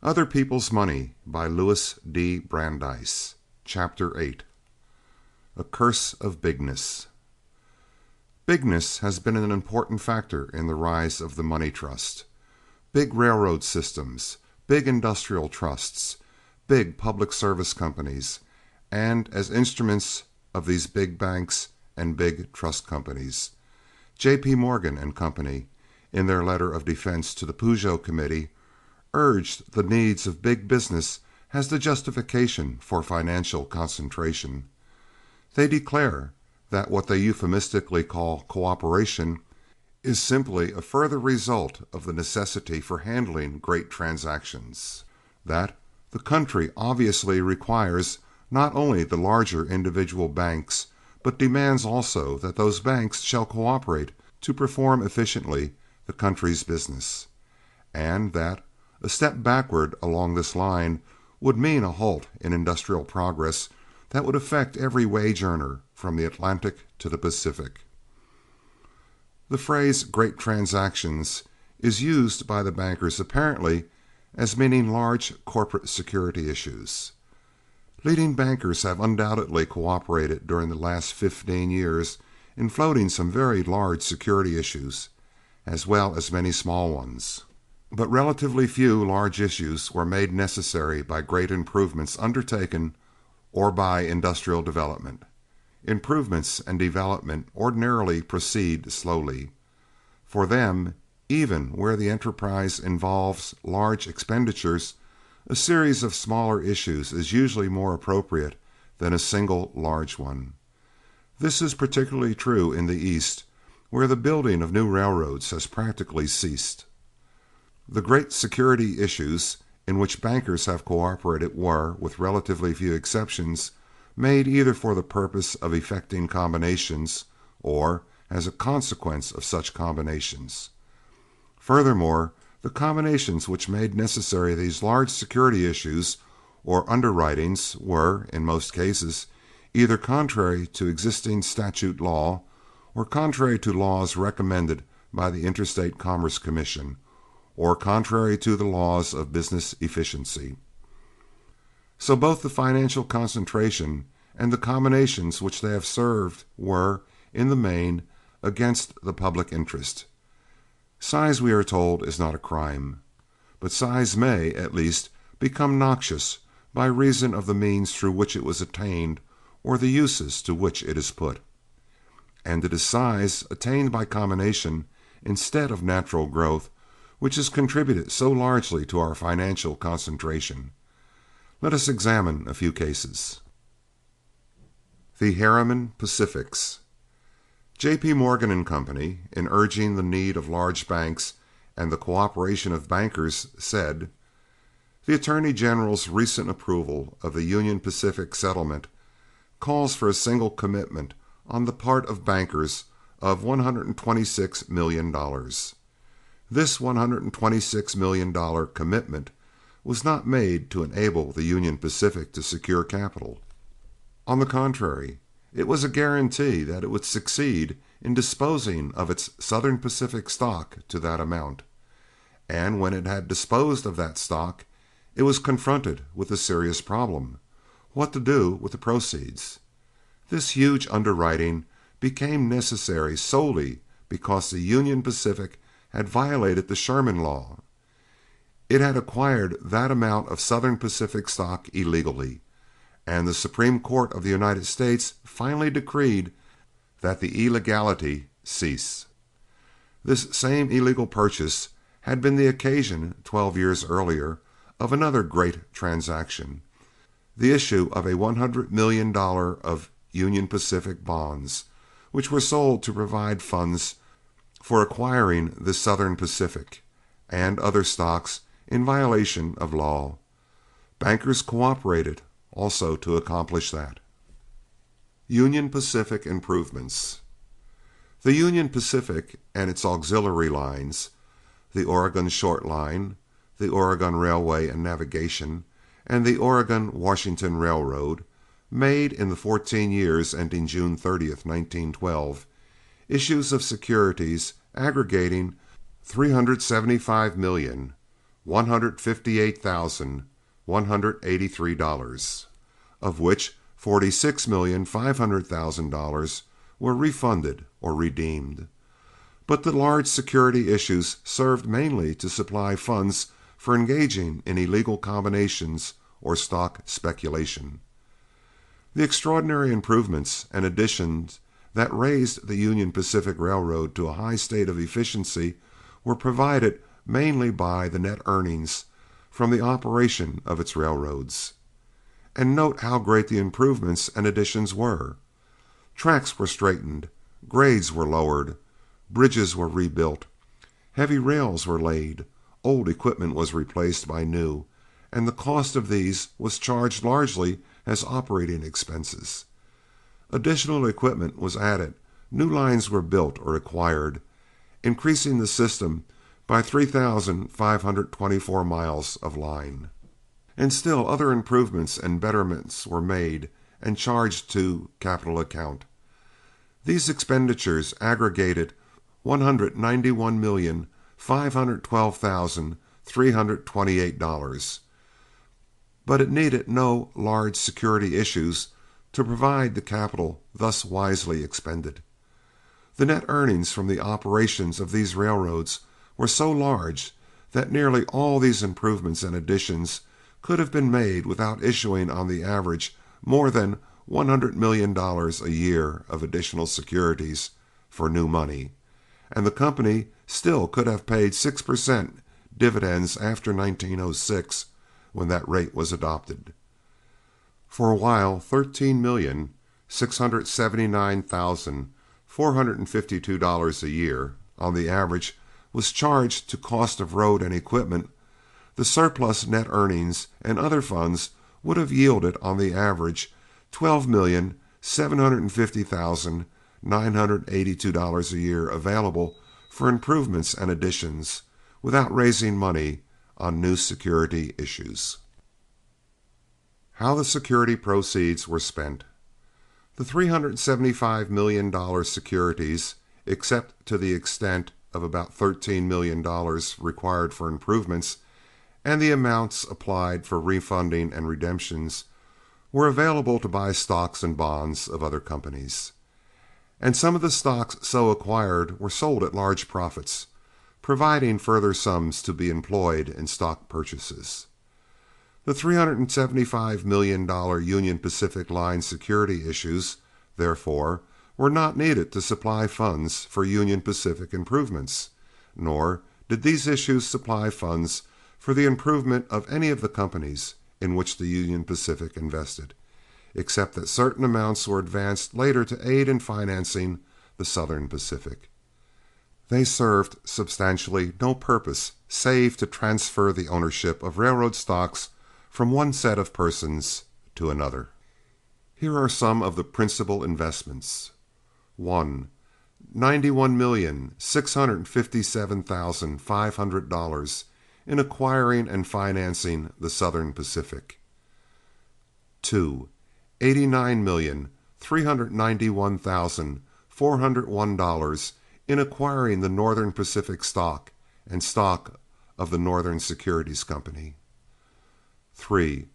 Other People's Money by Louis D. Brandeis. Chapter 8. A Curse of Bigness. Bigness has been an important factor in the rise of the money trust. Big railroad systems, big industrial trusts, big public service companies, and as instruments of these big banks and big trust companies. J.P. Morgan and Company, in their letter of defense to the Peugeot Committee, urged the needs of big business as the justification for financial concentration. They declare that what they euphemistically call cooperation is simply a further result of the necessity for handling great transactions, that the country obviously requires not only the larger individual banks, but demands also that those banks shall cooperate to perform efficiently the country's business, and that a step backward along this line would mean a halt in industrial progress that would affect every wage earner from the Atlantic to the Pacific. The phrase great transactions is used by the bankers apparently as meaning large corporate security issues. Leading bankers have undoubtedly cooperated during the last 15 years in floating some very large security issues, as well as many small ones. But relatively few large issues were made necessary by great improvements undertaken or by industrial development. Improvements and development ordinarily proceed slowly. For them, even where the enterprise involves large expenditures, a series of smaller issues is usually more appropriate than a single large one. This is particularly true in the East, where the building of new railroads has practically ceased. The great security issues in which bankers have cooperated were, with relatively few exceptions, made either for the purpose of effecting combinations or as a consequence of such combinations. Furthermore, the combinations which made necessary these large security issues or underwritings were, in most cases, either contrary to existing statute law or contrary to laws recommended by the Interstate Commerce Commission, or contrary to the laws of business efficiency. So both the financial concentration and the combinations which they have served were, in the main, against the public interest. Size, we are told, is not a crime, but size may, at least, become noxious by reason of the means through which it was attained or the uses to which it is put. And it is size attained by combination instead of natural growth which has contributed so largely to our financial concentration. Let us examine a few cases. The Harriman Pacifics. J.P. Morgan and Company, in urging the need of large banks and the cooperation of bankers, said, "The Attorney General's recent approval of the Union Pacific settlement calls for a single commitment on the part of bankers of $126 million. This $126 million commitment was not made to enable the Union Pacific to secure capital. On the contrary, it was a guarantee that it would succeed in disposing of its Southern Pacific stock to that amount. And when it had disposed of that stock, it was confronted with a serious problem: what to do with the proceeds. This huge underwriting became necessary solely because the Union Pacific had violated the Sherman Law. It had acquired that amount of Southern Pacific stock illegally, and the Supreme Court of the United States finally decreed that the illegality cease. This same illegal purchase had been the occasion 12 years earlier of another great transaction, the issue of $100 million of Union Pacific bonds, which were sold to provide funds for acquiring the Southern Pacific and other stocks in violation of law. Bankers cooperated also to accomplish that. Union Pacific improvements. The Union Pacific and its auxiliary lines, the Oregon Short Line, the Oregon Railway and Navigation, and the Oregon-Washington Railroad, made in the 14 years ending June 30th, 1912, issues of securities aggregating $375,100,000 $158,183, of which $46,500,000 were refunded or redeemed. But the large security issues served mainly to supply funds for engaging in illegal combinations or stock speculation. The extraordinary improvements and additions that raised the Union Pacific Railroad to a high state of efficiency were provided mainly by the net earnings from the operation of its railroads. And note how great the improvements and additions were. Tracks were straightened, grades were lowered, bridges were rebuilt, heavy rails were laid, old equipment was replaced by new, and the cost of these was charged largely as operating expenses. Additional equipment was added, new lines were built or acquired, increasing the system by 3,524 miles of line. And still other improvements and betterments were made and charged to capital account. These expenditures aggregated $191,512,328, but it needed no large security issues to provide the capital thus wisely expended. The net earnings from the operations of these railroads were so large that nearly all these improvements and additions could have been made without issuing on the average more than $100 million a year of additional securities for new money, and the company still could have paid 6% dividends after 1906, when that rate was adopted. For a while, $13,679,452 a year on the average was charged to cost of road and equipment. The surplus net earnings and other funds would have yielded on the average $12,750,982 a year available for improvements and additions without raising money on new security issues. How the security proceeds were spent. The $375 million securities, except to the extent of about $13 million required for improvements, and the amounts applied for refunding and redemptions, were available to buy stocks and bonds of other companies. And some of the stocks so acquired were sold at large profits, providing further sums to be employed in stock purchases. The $375 million Union Pacific Line security issues, therefore, were not needed to supply funds for Union Pacific improvements, nor did these issues supply funds for the improvement of any of the companies in which the Union Pacific invested, except that certain amounts were advanced later to aid in financing the Southern Pacific. They served substantially no purpose save to transfer the ownership of railroad stocks from one set of persons to another. Here are some of the principal investments. 1. $91,657,500 in acquiring and financing the Southern Pacific. 2. $89,391,401 in acquiring the Northern Pacific stock and stock of the Northern Securities Company. 3.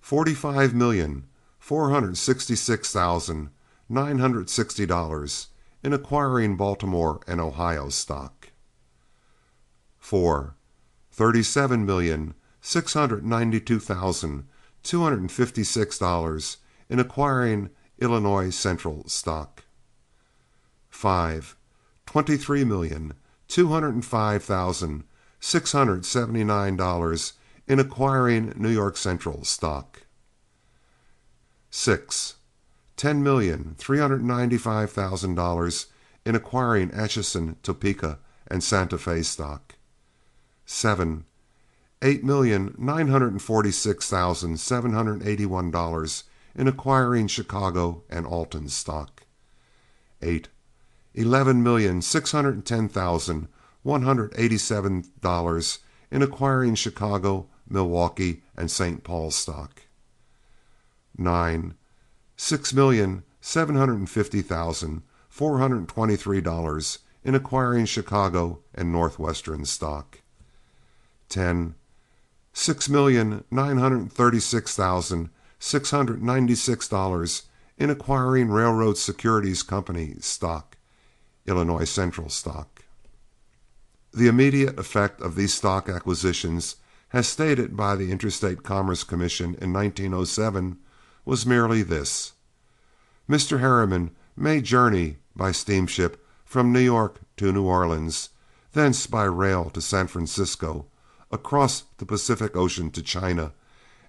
$45,466,960 in acquiring Baltimore and Ohio stock. 4. $37,692,256 in acquiring Illinois Central stock. 5. $23,205,679 in acquiring New York Central stock. 6. $10,395,000 in acquiring Atchison, Topeka, and Santa Fe stock. 7. $8,946,781 in acquiring Chicago and Alton stock. 8. $11,610,187 in acquiring Chicago, Milwaukee, and St. Paul stock. 9. $6,750,423 in acquiring Chicago and Northwestern stock. 10. $6,936,696 in acquiring Railroad Securities Company stock, Illinois Central stock. The immediate effect of these stock acquisitions, as stated by the Interstate Commerce Commission in 1907, was merely this: Mr. Harriman may journey by steamship from New York to New Orleans, thence by rail to San Francisco, across the Pacific Ocean to China,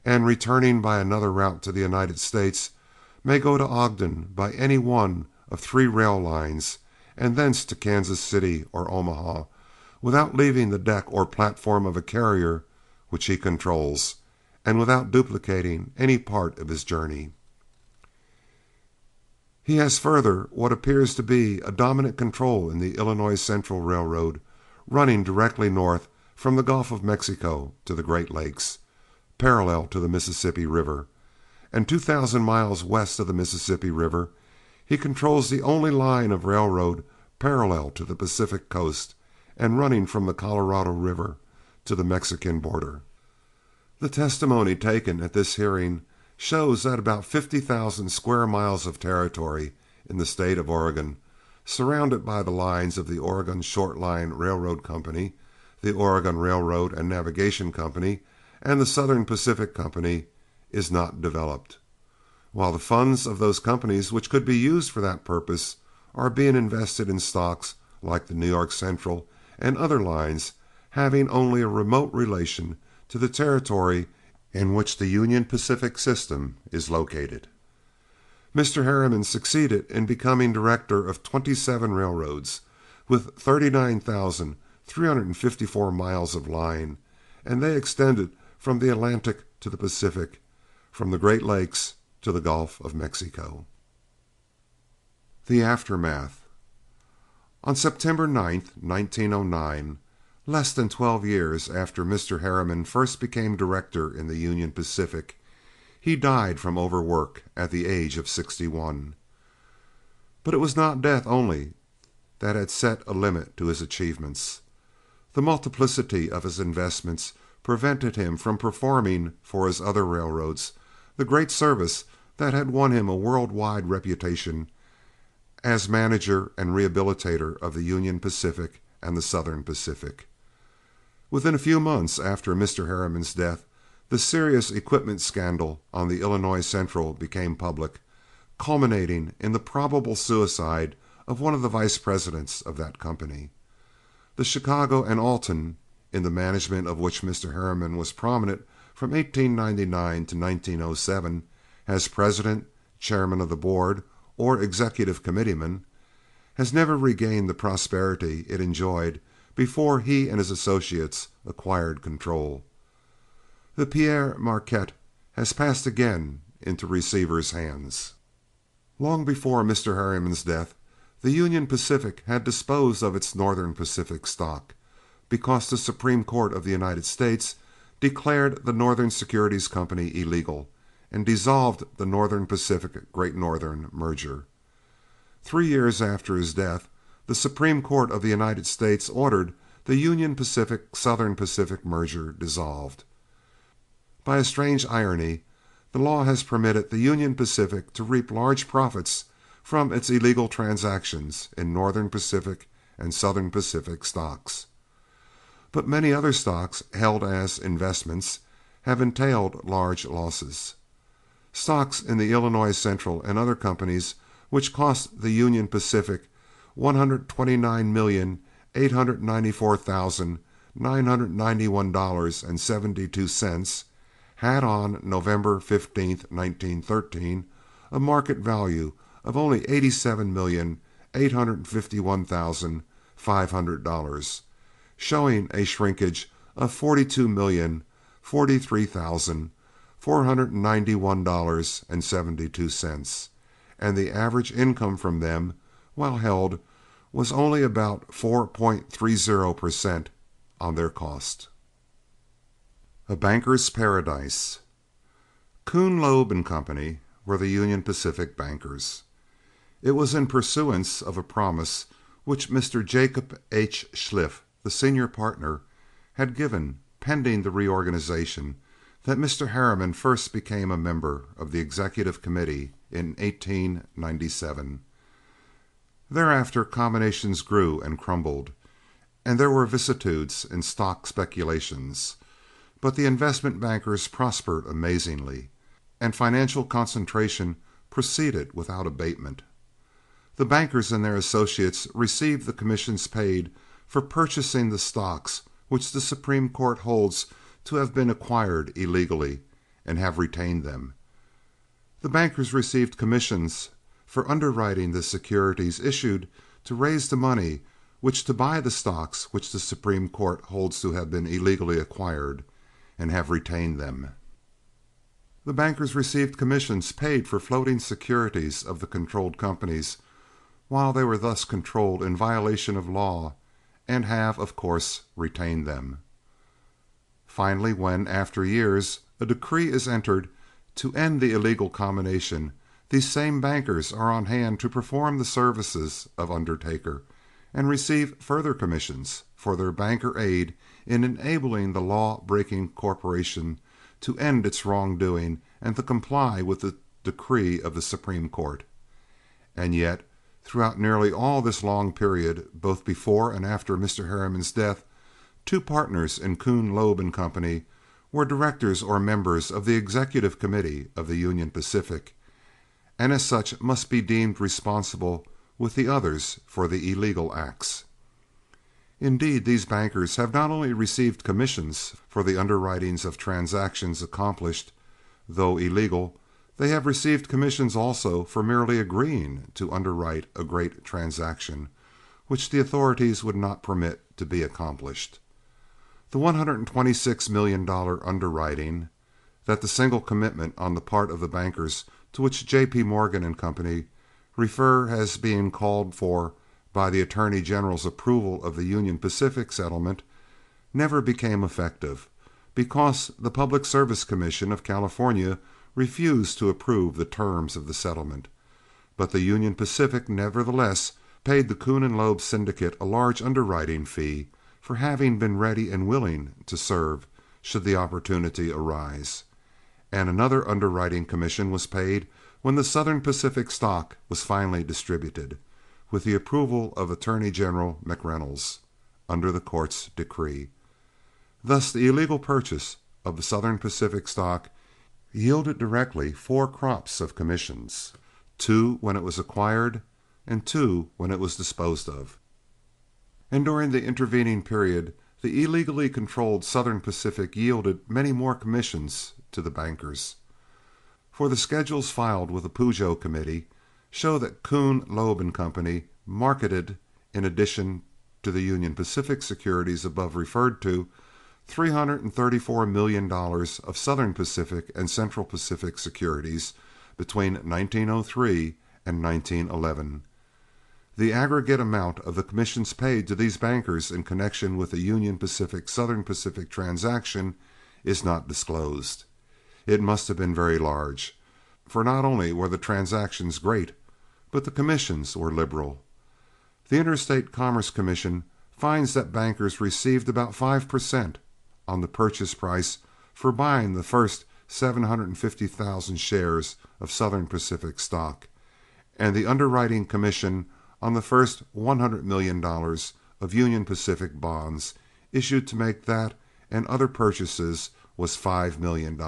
and returning by another route to the United States, may go to Ogden by any one of 3 rail lines, and thence to Kansas City or Omaha, without leaving the deck or platform of a carrier which he controls, and without duplicating any part of his journey. He has further what appears to be a dominant control in the Illinois Central Railroad, running directly north from the Gulf of Mexico to the Great Lakes, parallel to the Mississippi River, and 2,000 miles west of the Mississippi River, he controls the only line of railroad parallel to the Pacific coast and running from the Colorado River to the Mexican border. The testimony taken at this hearing shows that about 50,000 square miles of territory in the state of Oregon, surrounded by the lines of the Oregon Short Line Railroad Company, the Oregon Railroad and Navigation Company, and the Southern Pacific Company, is not developed, while the funds of those companies which could be used for that purpose are being invested in stocks like the New York Central and other lines having only a remote relation to the territory in which the Union Pacific system is located. Mr. Harriman succeeded in becoming director of 27 railroads with 39,354 miles of line, and they extended from the Atlantic to the Pacific, from the Great Lakes to the Gulf of Mexico. The aftermath. On September 9, 1909, less than 12 years after Mr. Harriman first became director in the Union Pacific, he died from overwork at the age of 61. But it was not death only that had set a limit to his achievements. The multiplicity of his investments prevented him from performing for his other railroads the great service that had won him a worldwide reputation as manager and rehabilitator of the Union Pacific and the Southern Pacific. Within a few months after Mr. Harriman's death, the serious equipment scandal on the Illinois Central became public, culminating in the probable suicide of one of the vice presidents of that company. The Chicago and Alton, in the management of which Mr. Harriman was prominent from 1899 to 1907 as president, chairman of the board, or executive committeeman, has never regained the prosperity it enjoyed before he and his associates acquired control. The Pierre Marquette has passed again into receivers' hands. Long before Mr. Harriman's death, the Union Pacific had disposed of its Northern Pacific stock, because the Supreme Court of the United States declared the Northern Securities Company illegal and dissolved the Northern Pacific Great Northern merger. 3 years after his death, the Supreme Court of the United States ordered the Union Pacific Southern Pacific merger dissolved. By a strange irony, the law has permitted the Union Pacific to reap large profits from its illegal transactions in Northern Pacific and Southern Pacific stocks. But many other stocks held as investments have entailed large losses. Stocks in the Illinois Central and other companies which cost the Union Pacific $129,894,991.72 had on November 15, 1913, a market value of only $87,851,500, showing a shrinkage of $42,043,491.72, and the average income from them, while held, was only about 4.30% on their cost. A banker's paradise. Kuhn, Loeb and Company were the Union Pacific bankers. It was in pursuance of a promise which Mr. Jacob H. Schliff, the senior partner, had given pending the reorganization that Mr. Harriman first became a member of the Executive Committee in 1897. Thereafter combinations grew and crumbled, and there were vicissitudes in stock speculations, but the investment bankers prospered amazingly, and financial concentration proceeded without abatement. The bankers and their associates received the commissions paid for purchasing the stocks which the Supreme Court holds to have been acquired illegally, and have retained them. The bankers received commissions for underwriting the securities issued to raise the money which to buy the stocks which the Supreme Court holds to have been illegally acquired, and have retained them. The bankers received commissions paid for floating securities of the controlled companies while they were thus controlled in violation of law, and have, of course, retained them. Finally, when, after years, a decree is entered to end the illegal combination, these same bankers are on hand to perform the services of undertaker, and receive further commissions for their banker aid in enabling the law-breaking corporation to end its wrongdoing and to comply with the decree of the Supreme Court. And yet, throughout nearly all this long period, both before and after Mr. Harriman's death, two partners in Kuhn, Loeb and Company were directors or members of the Executive Committee of the Union Pacific, and as such must be deemed responsible with the others for the illegal acts. Indeed, these bankers have not only received commissions for the underwritings of transactions accomplished, though illegal, they have received commissions also for merely agreeing to underwrite a great transaction, which the authorities would not permit to be accomplished. The $126 million underwriting, that the single commitment on the part of the bankers to which J.P. Morgan and Company refer as being called for by the Attorney General's approval of the Union Pacific settlement, never became effective, because the Public Service Commission of California refused to approve the terms of the settlement. But the Union Pacific nevertheless paid the Kuhn and Loeb syndicate a large underwriting fee for having been ready and willing to serve should the opportunity arise, and another underwriting commission was paid when the Southern Pacific stock was finally distributed, with the approval of Attorney General McReynolds, under the court's decree. Thus the illegal purchase of the Southern Pacific stock yielded directly 4 crops of commissions, 2 when it was acquired and 2 when it was disposed of. And during the intervening period, the illegally controlled Southern Pacific yielded many more commissions to the bankers. For the schedules filed with the Pujo Committee show that Kuhn, Loeb and Company marketed, in addition to the Union Pacific securities above referred to, $334 million of Southern Pacific and Central Pacific securities between 1903 and 1911. The aggregate amount of the commissions paid to these bankers in connection with the Union Pacific Southern Pacific transaction is not disclosed. It must have been very large, for not only were the transactions great, but the commissions were liberal. The Interstate Commerce Commission finds that bankers received about 5% on the purchase price for buying the first 750,000 shares of Southern Pacific stock, and the underwriting commission on the first $100 million of Union Pacific bonds issued to make that and other purchases was $5 million.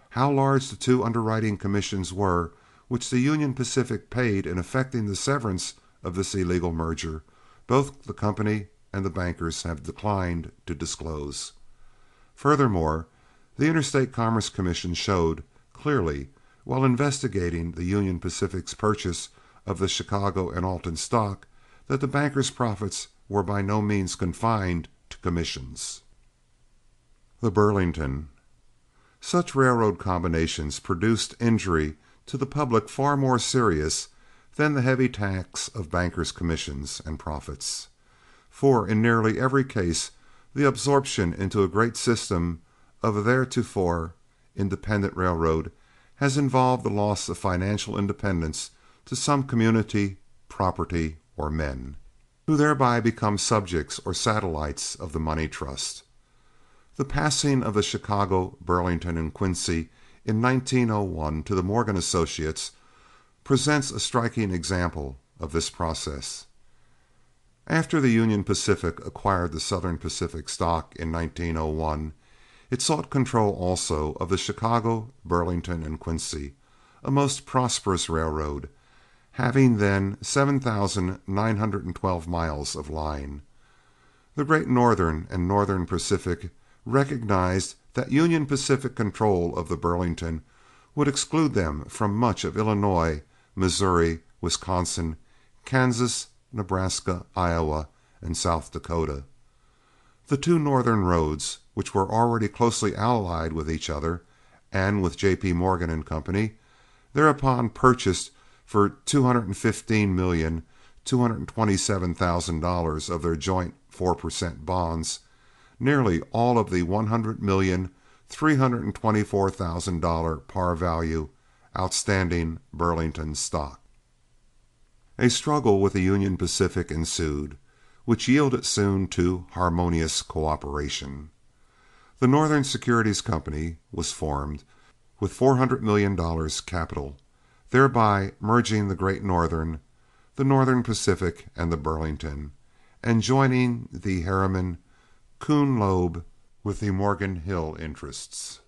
How large the 2 underwriting commissions were which the Union Pacific paid in effecting the severance of this illegal merger, both the company and the bankers have declined to disclose. Furthermore, the Interstate Commerce Commission showed clearly, while investigating the Union Pacific's purchase of the Chicago and Alton stock, that the bankers' profits were by no means confined to commissions. The Burlington. Such railroad combinations produced injury to the public far more serious than the heavy tax of bankers' commissions and profits. For in nearly every case the absorption into a great system of a theretofore independent railroad has involved the loss of financial independence to some community, property, or men, who thereby become subjects or satellites of the money trust. The passing of the Chicago, Burlington, and Quincy in 1901 to the Morgan Associates presents a striking example of this process. After the Union Pacific acquired the Southern Pacific stock in 1901, it sought control also of the Chicago, Burlington, and Quincy, a most prosperous railroad, having then 7,912 miles of line. The Great Northern and Northern Pacific recognized that Union Pacific control of the Burlington would exclude them from much of Illinois, Missouri, Wisconsin, Kansas, Nebraska, Iowa, and South Dakota. The two northern roads, which were already closely allied with each other and with J.P. Morgan and Company, thereupon purchased for $215,227,000 of their joint 4% bonds, nearly all of the $100,324,000 par value outstanding Burlington stock. A struggle with the Union Pacific ensued, which yielded soon to harmonious cooperation. The Northern Securities Company was formed with $400 million capital, thereby merging the Great Northern, the Northern Pacific, and the Burlington, and joining the Harriman Kuhn Loeb with the Morgan Hill interests.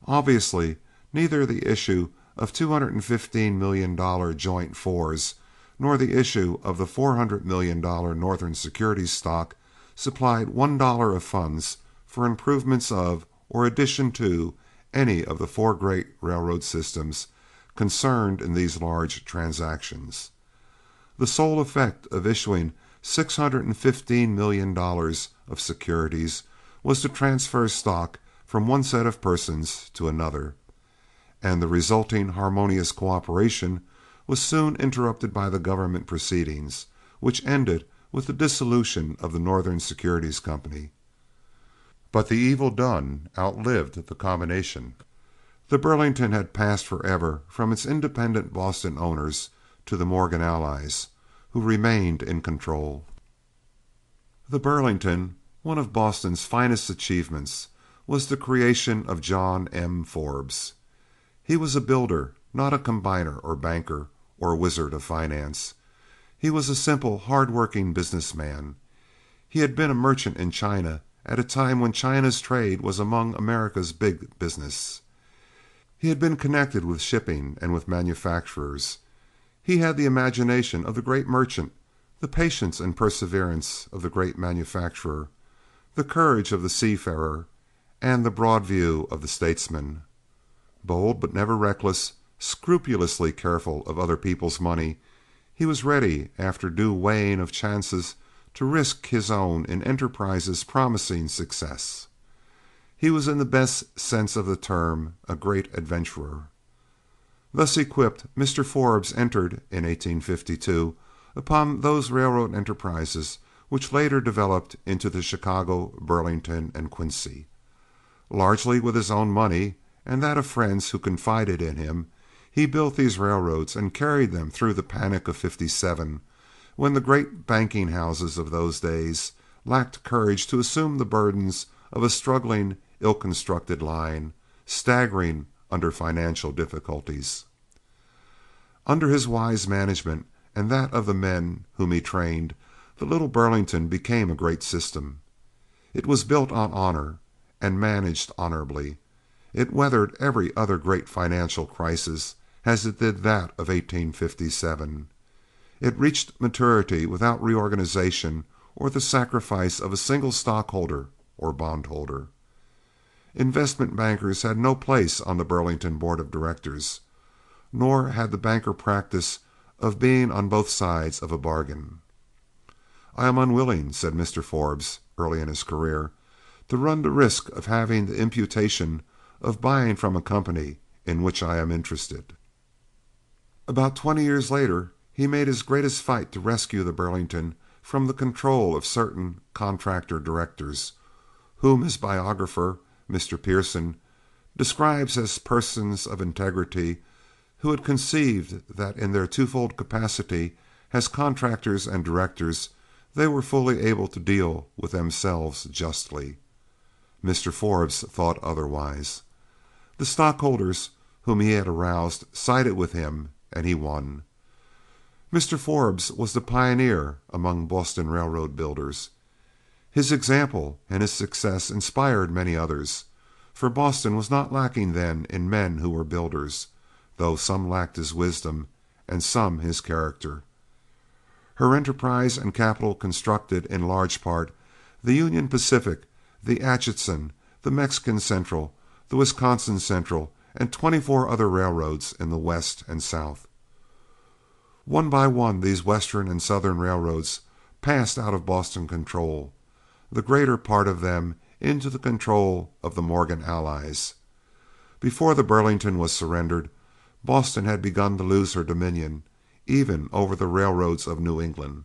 Obviously, neither the issue of $215 million joint fours nor the issue of the $400 million Northern Securities stock supplied $1 of funds for improvements of or addition to any of the four great railroad systems concerned in these large transactions. The sole effect of issuing $615 million of securities was to transfer stock from one set of persons to another, and the resulting harmonious cooperation was soon interrupted by the government proceedings, which ended with the dissolution of the Northern Securities Company. But the evil done outlived the combination. The Burlington had passed forever from its independent Boston owners to the Morgan allies, who remained in control. The Burlington, one of Boston's finest achievements, was the creation of John M. Forbes. He was a builder, not a combiner or banker or wizard of finance. He was a simple, hard-working businessman. He had been a merchant in China at a time when China's trade was among America's big business. He had been connected with shipping and with manufacturers. He had the imagination of the great merchant, the patience and perseverance of the great manufacturer, the courage of the seafarer, and the broad view of the statesman. Bold but never reckless, scrupulously careful of other people's money, he was ready, after due weighing of chances, to risk his own in enterprises promising success. He was in the best sense of the term a great adventurer. Thus equipped, Mr. Forbes entered in 1852 upon those railroad enterprises which later developed into the Chicago, Burlington, and Quincy. Largely with his own money and that of friends who confided in him, he built these railroads and carried them through the panic of '57, when the great banking houses of those days lacked courage to assume the burdens of a struggling, ill-constructed line, staggering under financial difficulties. Under his wise management and that of the men whom he trained, the little Burlington became a great system. It was built on honor and managed honorably. It weathered every other great financial crisis as it did that of 1857. It reached maturity without reorganization or the sacrifice of a single stockholder or bondholder. Investment bankers had no place on the Burlington Board of Directors, nor had the banker practice of being on both sides of a bargain. "I am unwilling," said Mr. Forbes early in his career, "to run the risk of having the imputation of buying from a company in which I am interested." About 20 years later, he made his greatest fight to rescue the Burlington from the control of certain contractor directors, whom his biographer, Mr. Pearson, describes as persons of integrity who had conceived that in their twofold capacity as contractors and directors they were fully able to deal with themselves justly. Mr. Forbes thought otherwise. The stockholders whom he had aroused sided with him, and he won. Mr. Forbes was the pioneer among Boston railroad builders. His example and his success inspired many others, for Boston was not lacking then in men who were builders, though some lacked his wisdom and some his character. Her enterprise and capital constructed, in large part, the Union Pacific, the Atchison, the Mexican Central, the Wisconsin Central, and 24 other railroads in the West and South. One by one, these Western and Southern railroads passed out of Boston control, the greater part of them into the control of the Morgan allies. Before the Burlington was surrendered, Boston had begun to lose her dominion, even over the railroads of New England.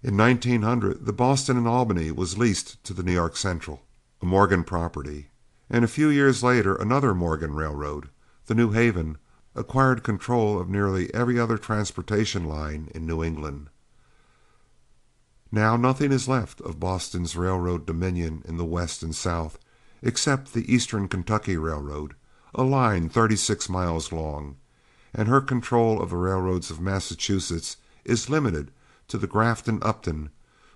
In 1900, the Boston and Albany was leased to the New York Central, a Morgan property, and a few years later another Morgan railroad, the New Haven, acquired control of nearly every other transportation line in New England. Now nothing is left of Boston's railroad dominion in the West and South except the Eastern Kentucky Railroad, a line 36 miles long, and her control of the railroads of Massachusetts is limited to the Grafton-Upton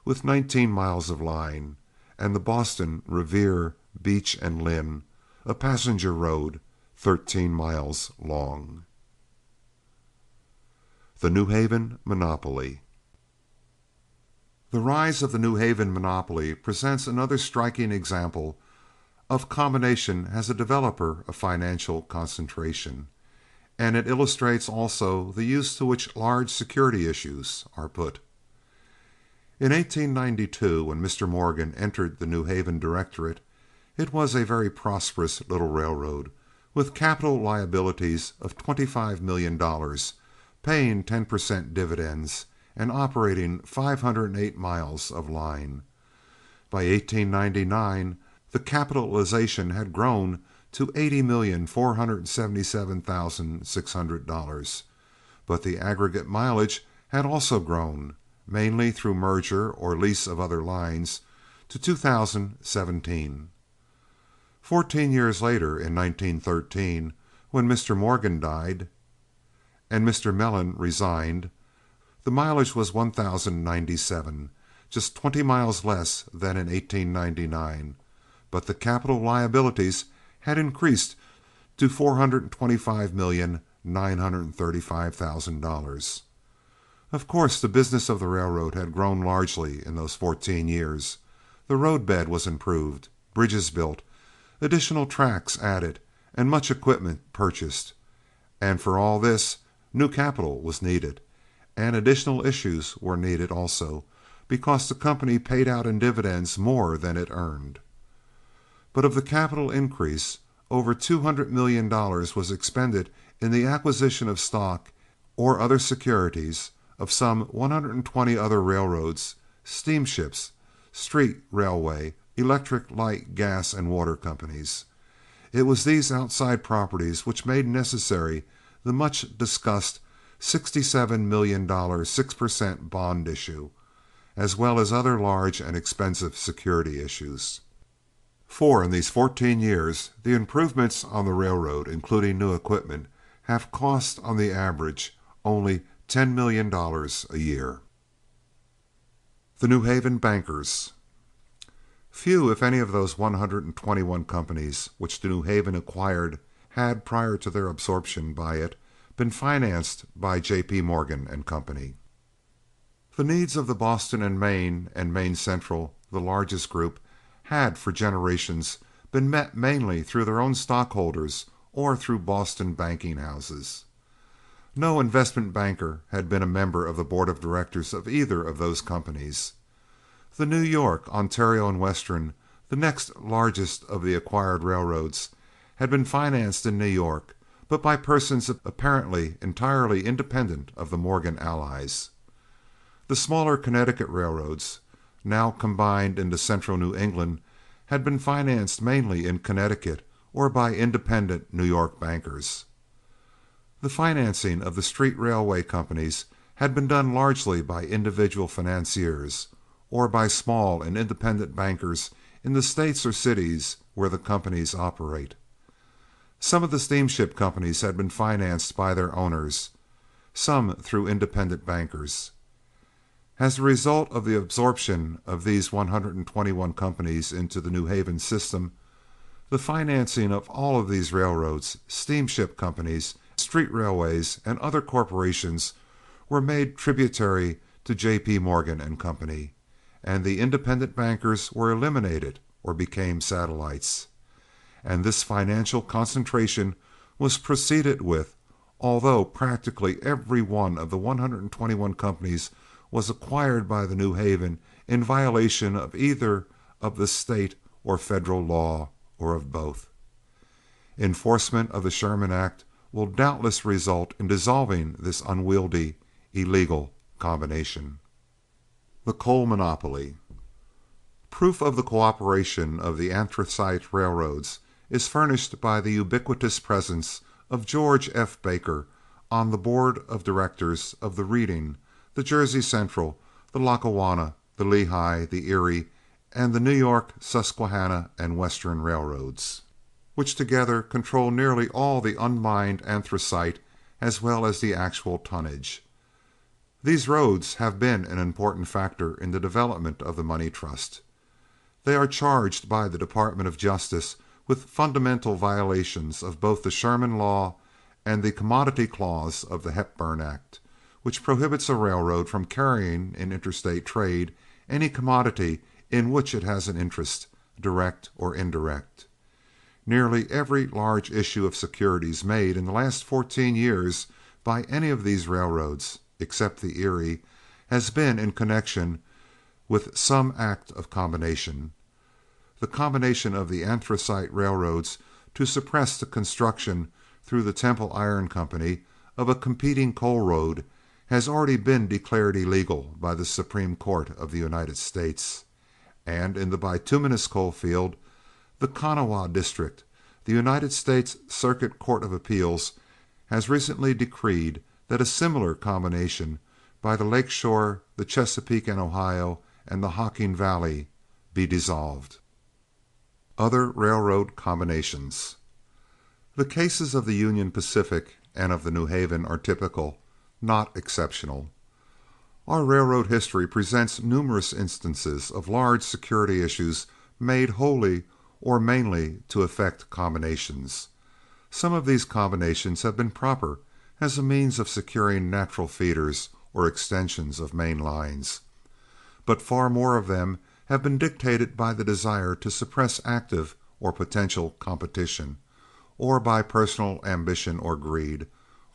with 19 miles of line, and the Boston, Revere, Beach, and Lynn, a passenger road 13 miles long. The New Haven Monopoly. The rise of the New Haven monopoly presents another striking example of combination as a developer of financial concentration, and it illustrates also the use to which large security issues are put. In 1892, when Mr. Morgan entered the New Haven Directorate, it was a very prosperous little railroad, with capital liabilities of $25 million, paying 10% dividends, and operating 508 miles of line. By 1899, the capitalization had grown to $80,477,600, but the aggregate mileage had also grown, mainly through merger or lease of other lines, to 2,017. 14 years later, in 1913, when Mr. Morgan died and Mr. Mellon resigned, the mileage was 1,097, just 20 miles less than in 1899, but the capital liabilities had increased to $425,935,000. Of course, the business of the railroad had grown largely in those 14 years. The roadbed was improved, bridges built, additional tracks added, and much equipment purchased. And for all this, new capital was needed, and additional issues were needed also, because the company paid out in dividends more than it earned. But of the capital increase, over $200 million was expended in the acquisition of stock or other securities of some 120 other railroads, steamships, street railway, electric, light, gas, and water companies. It was these outside properties which made necessary the much discussed $67 million 6% bond issue, as well as other large and expensive security issues. For in these 14 years, the improvements on the railroad, including new equipment, have cost on the average only $10 million a year. The New Haven Bankers. Few, if any, of those 121 companies which the New Haven acquired had, prior to their absorption by it, been financed by J.P. Morgan and Company. The needs of the Boston and Maine Central, the largest group, had for generations been met mainly through their own stockholders or through Boston banking houses. No investment banker had been a member of the board of directors of either of those companies. The New York, Ontario and Western, the next largest of the acquired railroads, had been financed in New York, but by persons apparently entirely independent of the Morgan allies. The smaller Connecticut railroads, now combined into central New England, had been financed mainly in Connecticut or by independent New York bankers. The financing of the street railway companies had been done largely by individual financiers or by small and independent bankers in the states or cities where the companies operate. Some of the steamship companies had been financed by their owners, some through independent bankers. As a result of the absorption of these 121 companies into the New Haven system, the financing of all of these railroads, steamship companies, street railways, and other corporations were made tributary to J.P. Morgan and Company, and the independent bankers were eliminated or became satellites. And this financial concentration was proceeded with, although practically every one of the 121 companies was acquired by the New Haven in violation of either of the state or federal law, or of both. Enforcement of the Sherman Act will doubtless result in dissolving this unwieldy, illegal combination. The coal monopoly. Proof of the cooperation of the anthracite railroads is furnished by the ubiquitous presence of George F. Baker on the board of directors of the Reading, the Jersey Central, the Lackawanna, the Lehigh, the Erie, and the New York, Susquehanna, and Western railroads, which together control nearly all the unmined anthracite as well as the actual tonnage. These roads have been an important factor in the development of the money trust. They are charged by the Department of Justice with fundamental violations of both the Sherman Law and the Commodity Clause of the Hepburn Act, which prohibits a railroad from carrying in interstate trade any commodity in which it has an interest, direct or indirect. Nearly every large issue of securities made in the last 14 years by any of these railroads, except the Erie, has been in connection with some act of combination. The combination of the anthracite railroads to suppress the construction through the Temple Iron Company of a competing coal road has already been declared illegal by the Supreme Court of the United States, and in the bituminous coal field, the Kanawha District, the United States Circuit Court of Appeals has recently decreed that a similar combination by the Lake Shore, the Chesapeake and Ohio, and the Hocking Valley be dissolved. Other railroad combinations. The cases of the Union Pacific and of the New Haven are typical, not exceptional. Our railroad history presents numerous instances of large security issues made wholly or mainly to effect combinations. Some of these combinations have been proper as a means of securing natural feeders or extensions of main lines, but far more of them have been dictated by the desire to suppress active or potential competition, or by personal ambition or greed,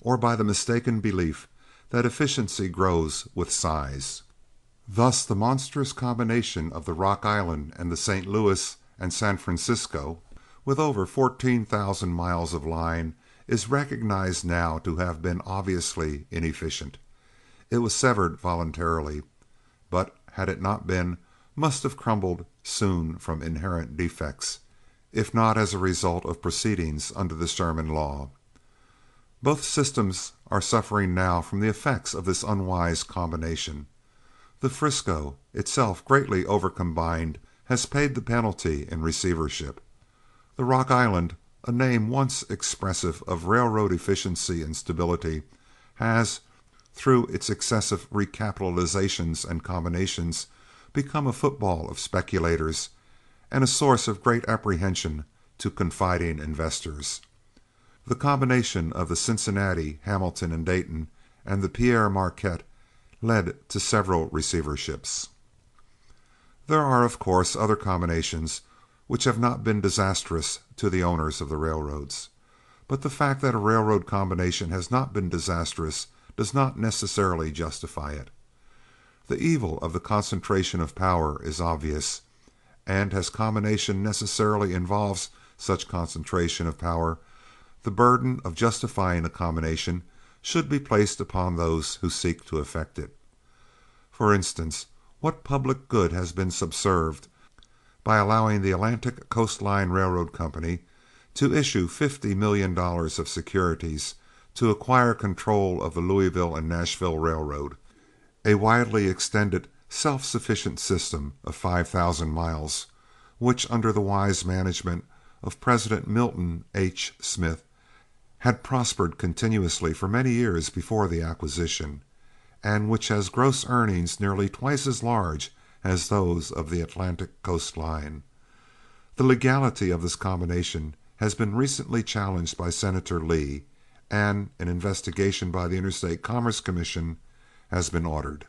or by the mistaken belief that efficiency grows with size. Thus the monstrous combination of the Rock Island and the St. Louis and San Francisco, with over 14,000 miles of line, is recognized now to have been obviously inefficient. It was severed voluntarily, but had it not been, must have crumbled soon from inherent defects, if not as a result of proceedings under the Sherman Law. Both systems are suffering now from the effects of this unwise combination. The Frisco, itself greatly overcombined, has paid the penalty in receivership. The Rock Island, a name once expressive of railroad efficiency and stability, has, through its excessive recapitalizations and combinations, become a football of speculators and a source of great apprehension to confiding investors. The combination of the Cincinnati, Hamilton and Dayton, and the Pierre Marquette led to several receiverships. There are, of course, other combinations which have not been disastrous to the owners of the railroads, but the fact that a railroad combination has not been disastrous does not necessarily justify it. The evil of the concentration of power is obvious, and as combination necessarily involves such concentration of power, the burden of justifying a combination should be placed upon those who seek to effect it. For instance, what public good has been subserved by allowing the Atlantic Coast Line Railroad Company to issue $50 million of securities to acquire control of the Louisville and Nashville Railroad, a widely extended, self-sufficient system of 5,000 miles, which under the wise management of President Milton H. Smith had prospered continuously for many years before the acquisition, and which has gross earnings nearly twice as large as those of the Atlantic Coast Line. The legality of this combination has been recently challenged by Senator Lee, and an investigation by the Interstate Commerce Commission has been ordered.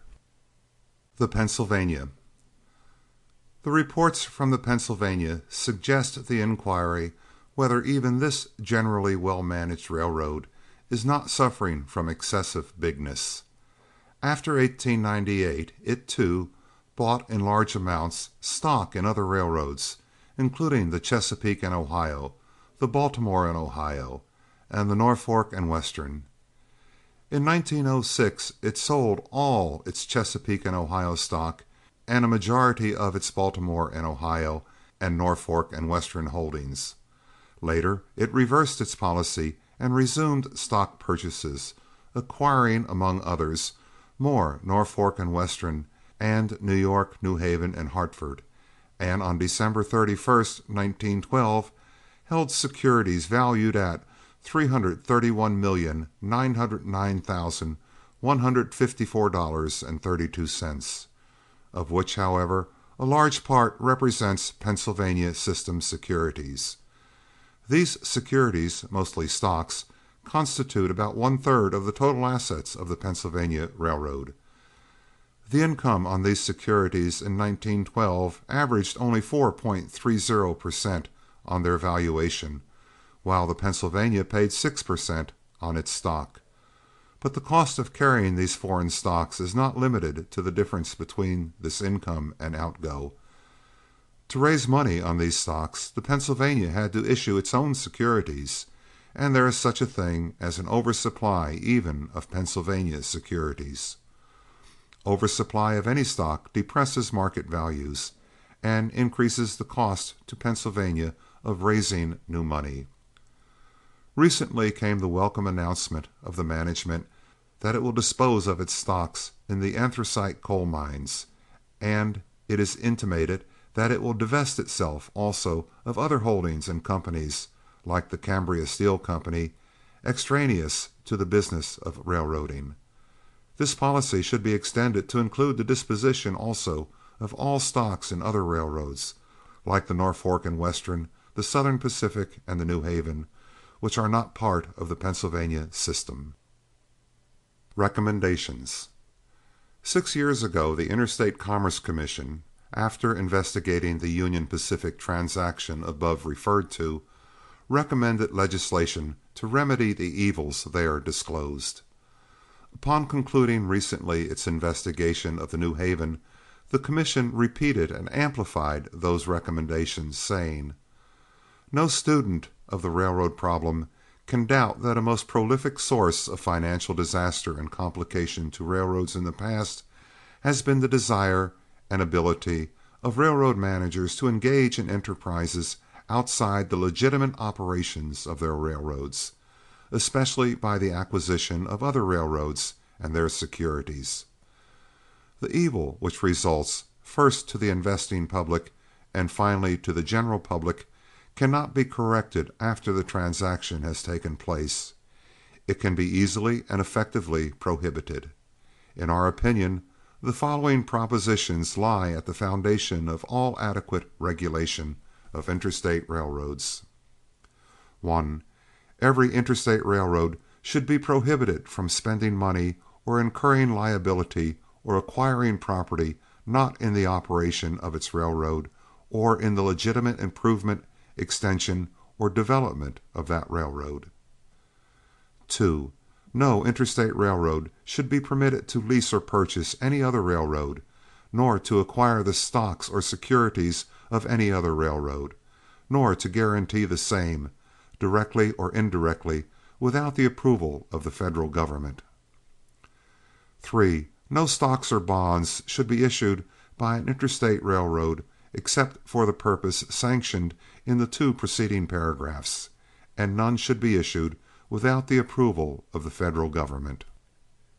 The Pennsylvania. The reports from the Pennsylvania suggest the inquiry whether even this generally well-managed railroad is not suffering from excessive bigness. After 1898, it too bought in large amounts stock in other railroads, including the Chesapeake and Ohio, the Baltimore and Ohio, and the Norfolk and Western. In 1906, it sold all its Chesapeake and Ohio stock and a majority of its Baltimore and Ohio and Norfolk and Western holdings. Later, it reversed its policy and resumed stock purchases, acquiring, among others, more Norfolk and Western and New York, New Haven, and Hartford, and on December 31st, 1912, held securities valued at $331,909,154.32, of which, however, a large part represents Pennsylvania System securities. These securities, mostly stocks, constitute about one-third of the total assets of the Pennsylvania Railroad. The income on these securities in 1912 averaged only 4.30% on their valuation, while the Pennsylvania paid 6% on its stock. But the cost of carrying these foreign stocks is not limited to the difference between this income and outgo. To raise money on these stocks, the Pennsylvania had to issue its own securities, and there is such a thing as an oversupply even of Pennsylvania securities. Oversupply of any stock depresses market values and increases the cost to Pennsylvania of raising new money. Recently came the welcome announcement of the management that it will dispose of its stocks in the anthracite coal mines, and it is intimated that it will divest itself also of other holdings in companies like the Cambria Steel Company, extraneous to the business of railroading. This policy should be extended to include the disposition also of all stocks in other railroads, like the Norfolk and Western, the Southern Pacific, and the New Haven, which are not part of the Pennsylvania system. Recommendations. 6 years ago, the Interstate Commerce Commission, after investigating the Union Pacific transaction above referred to, recommended legislation to remedy the evils there disclosed. Upon concluding recently its investigation of the New Haven, the Commission repeated and amplified those recommendations, saying, "No student of the railroad problem can doubt that a most prolific source of financial disaster and complication to railroads in the past has been the desire and ability of railroad managers to engage in enterprises outside the legitimate operations of their railroads, especially by the acquisition of other railroads and their securities. The evil which results, first to the investing public and finally to the general public, cannot be corrected after the transaction has taken place. It can be easily and effectively prohibited. In our opinion, the following propositions lie at the foundation of all adequate regulation of interstate railroads. 1. Every interstate railroad should be prohibited from spending money or incurring liability or acquiring property not in the operation of its railroad or in the legitimate improvement, extension, or development of that railroad. 2. No interstate railroad should be permitted to lease or purchase any other railroad, nor to acquire the stocks or securities of any other railroad, nor to guarantee the same, directly or indirectly, without the approval of the federal government. 3. No stocks or bonds should be issued by an interstate railroad except for the purpose sanctioned in the 2 preceding paragraphs, and none should be issued without the approval of the federal government.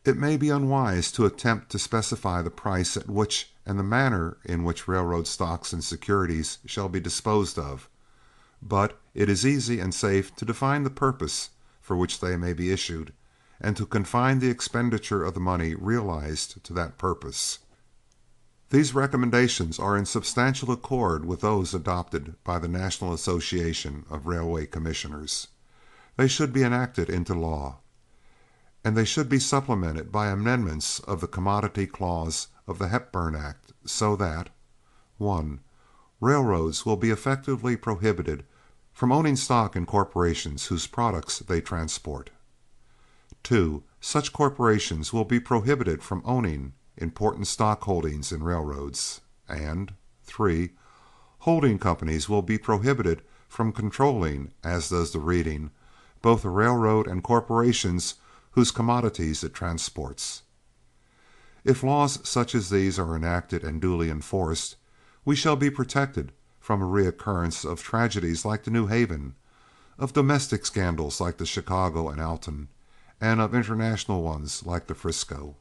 It may be unwise to attempt to specify the price at which and the manner in which railroad stocks and securities shall be disposed of, but it is easy and safe to define the purpose for which they may be issued, and to confine the expenditure of the money realized to that purpose. These recommendations are in substantial accord with those adopted by the National Association of Railway Commissioners. They should be enacted into law, and they should be supplemented by amendments of the Commodity Clause of the Hepburn Act, so that 1. Railroads will be effectively prohibited from owning stock in corporations whose products they transport. 2. Such corporations will be prohibited from owning important stock holdings in railroads. And 3. Holding companies will be prohibited from controlling, as does the reading, both a railroad and corporations whose commodities it transports. If laws such as these are enacted and duly enforced, we shall be protected from a reoccurrence of tragedies like the New Haven, of domestic scandals like the Chicago and Alton, and of international ones like the Frisco.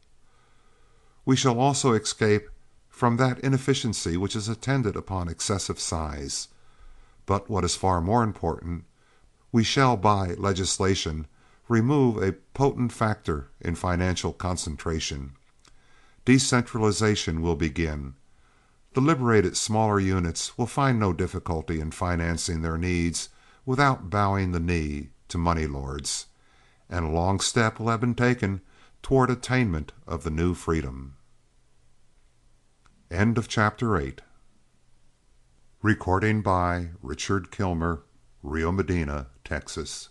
We shall also escape from that inefficiency which is attendant upon excessive size. But what is far more important, we shall by legislation remove a potent factor in financial concentration. Decentralization will begin. The liberated smaller units will find no difficulty in financing their needs without bowing the knee to money lords, and a long step will have been taken toward attainment of the new freedom. End of Chapter 8. Recording by Richard Kilmer, Rio Medina, Texas.